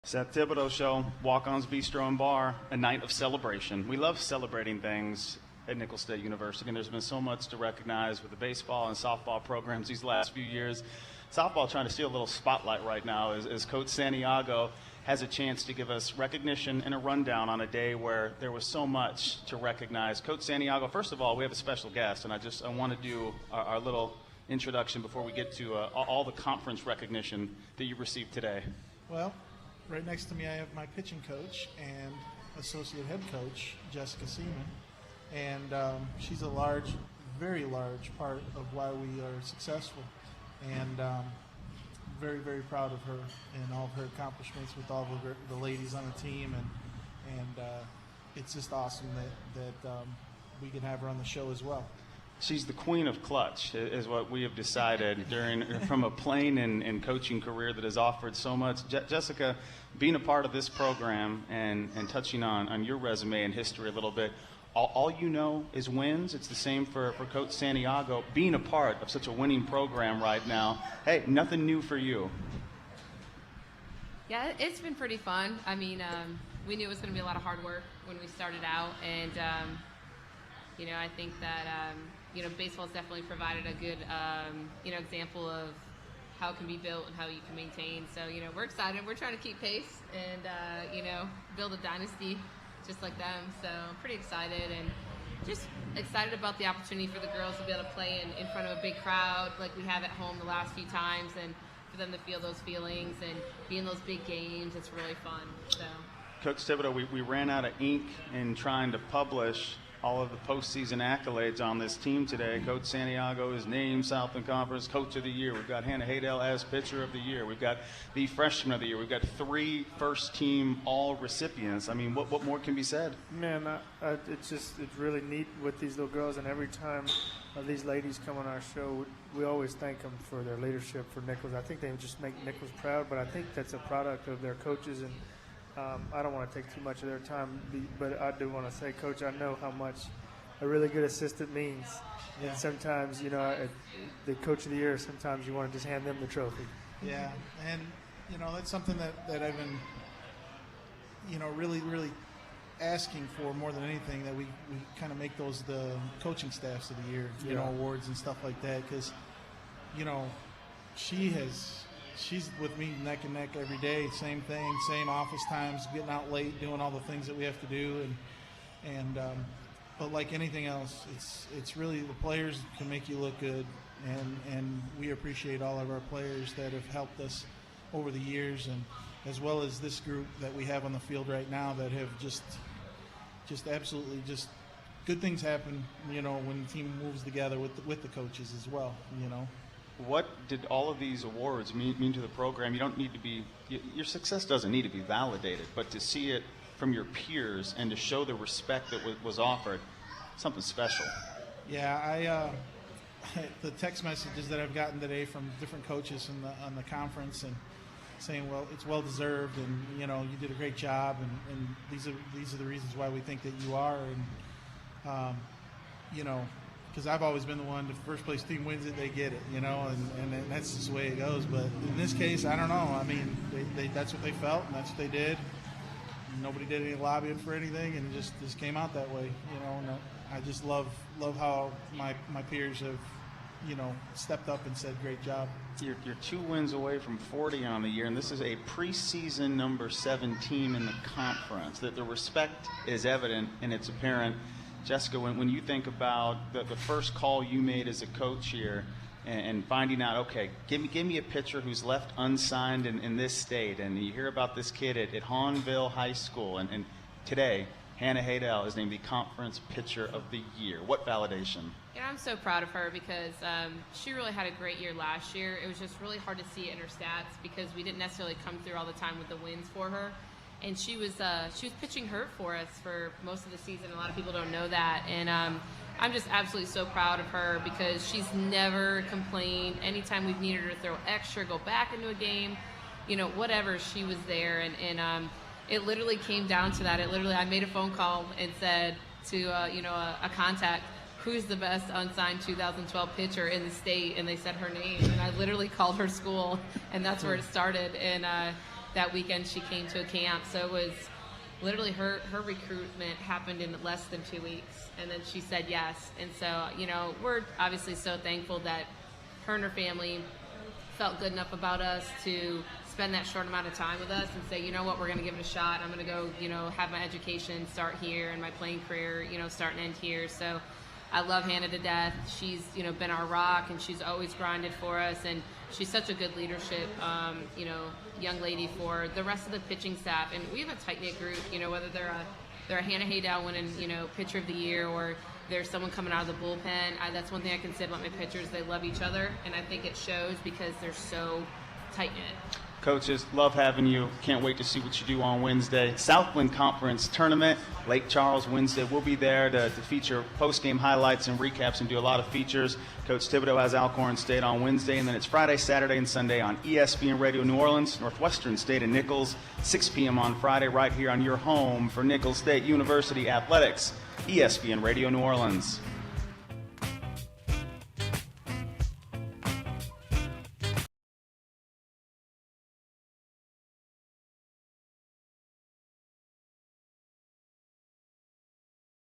Seth Thibodeaux Show, Walk-Ons Bistro and Bar, a night of celebration. We love celebrating things at Nicholls State University, and there's been so much to recognize with the baseball and softball programs these last few years. Softball trying to steal a little spotlight right now as Coach Santiago has a chance to give us recognition and a rundown on a day where there was so much to recognize. Coach Santiago, first of all, we have a special guest, and I want to do our little introduction before we get to all the conference recognition that you received today. Well, right next to me I have my pitching coach and associate head coach, Jessica Seamon. And she's a very large part of why we are successful. And very, very proud of her and all of her accomplishments with all of the ladies on the team. And it's just awesome that we can have her on the show as well. She's the queen of clutch, is what we have decided from a playing and coaching career that has offered so much. Jessica, being a part of this program and touching on your resume and history a little bit, all you know is wins. It's the same for Coach Santiago. Being a part of such a winning program right now, hey, nothing new for you. Yeah, it's been pretty fun. I mean, we knew it was going to be a lot of hard work when we started out, and I think that baseball's definitely provided a good example of how it can be built and how you can maintain. So we're excited. We're trying to keep pace and build a dynasty just like them. So I'm pretty excited and just excited about the opportunity for the girls to be able to play in front of a big crowd like we have at home the last few times, and for them to feel those feelings and be in those big games. It's really fun. So, Coach Thibodeaux, we ran out of ink in trying to publish all of the postseason accolades on this team today. Coach Santiago is named Southland Conference Coach of the Year. We've got Hannah Haydell as Pitcher of the Year. We've got the Freshman of the Year. We've got 3 first-team all recipients. I mean, what more can be said? Man, it's really neat with these little girls, and every time these ladies come on our show, we always thank them for their leadership for Nicholls. I think they just make Nicholls proud, but I think that's a product of their coaches, and I don't want to take too much of their time, but I do want to say, Coach, I know how much a really good assistant means. Yeah. And sometimes, the Coach of the Year, sometimes you want to just hand them the trophy. Yeah, and, that's something that I've been, really, really asking for more than anything, that we kind of make those the coaching staffs of the year, awards and stuff like that, because, she's with me neck and neck every day, same thing, same office times, getting out late, doing all the things that we have to do, but like anything else, it's really the players can make you look good, and we appreciate all of our players that have helped us over the years, and as well as this group that we have on the field right now that have just absolutely just good things happen, when the team moves together with the coaches as well, What did all of these awards mean to the program? You don't need to be – your success doesn't need to be validated, but to see it from your peers and to show the respect that was offered, something special. Yeah, the text messages that I've gotten today from different coaches on the conference and saying, well, it's well-deserved, and, you did a great job, and these are the reasons why we think that you are, and, because I've always been the one, the first place team wins it, they get it, and that's just the way it goes. But in this case, I don't know. I mean, that's what they felt, and that's what they did. Nobody did any lobbying for anything, and it just came out that way, And I just love how my peers have, stepped up and said, great job. You're 2 wins away from 40 on the year, and this is a preseason number 17 in the conference. That the respect is evident and it's apparent. Jessica, when you think about the first call you made as a coach here and finding out, okay, give me a pitcher who's left unsigned in this state, and you hear about this kid at Hahnville High School, and today Hannah Haydell is named the Conference Pitcher of the Year. What validation? I'm so proud of her because she really had a great year last year. It was just really hard to see it in her stats because we didn't necessarily come through all the time with the wins for her. And she was pitching hurt for us for most of the season. A lot of people don't know that. And I'm just absolutely so proud of her because she's never complained. Anytime we've needed her to throw extra, go back into a game, whatever, she was there. And it literally came down to that. I made a phone call and said to, a contact, who's the best unsigned 2012 pitcher in the state? And they said her name. And I literally called her school, and that's where it started. And that weekend she came to a camp. So it was literally her recruitment happened in less than 2 weeks, and then she said yes. And so, you know, we're obviously so thankful that her and her family felt good enough about us to spend that short amount of time with us and say, you know what, we're going to give it a shot. I'm going to go, you know, have my education start here and my playing career, you know, start and end here. So I love Hannah to death. She's, you know, been our rock, and she's always grinded for us, and she's such a good leadership, you know, young lady for the rest of the pitching staff. And we have a tight-knit group, you know, whether they're a Hannah Haydow winning, you know, pitcher of the year, or there's someone coming out of the bullpen. That's one thing I can say about my pitchers. They love each other, and I think it shows because they're so tight-knit. Coaches, love having you. Can't wait to see what you do on Wednesday. Southland Conference Tournament, Lake Charles, Wednesday. We'll be there to feature post-game highlights and recaps and do a lot of features. Coach Thibodeaux has Alcorn State on Wednesday, and then it's Friday, Saturday, and Sunday on ESPN Radio New Orleans, Northwestern State and Nichols, 6 p.m. on Friday, right here on your home for Nichols State University Athletics, ESPN Radio New Orleans.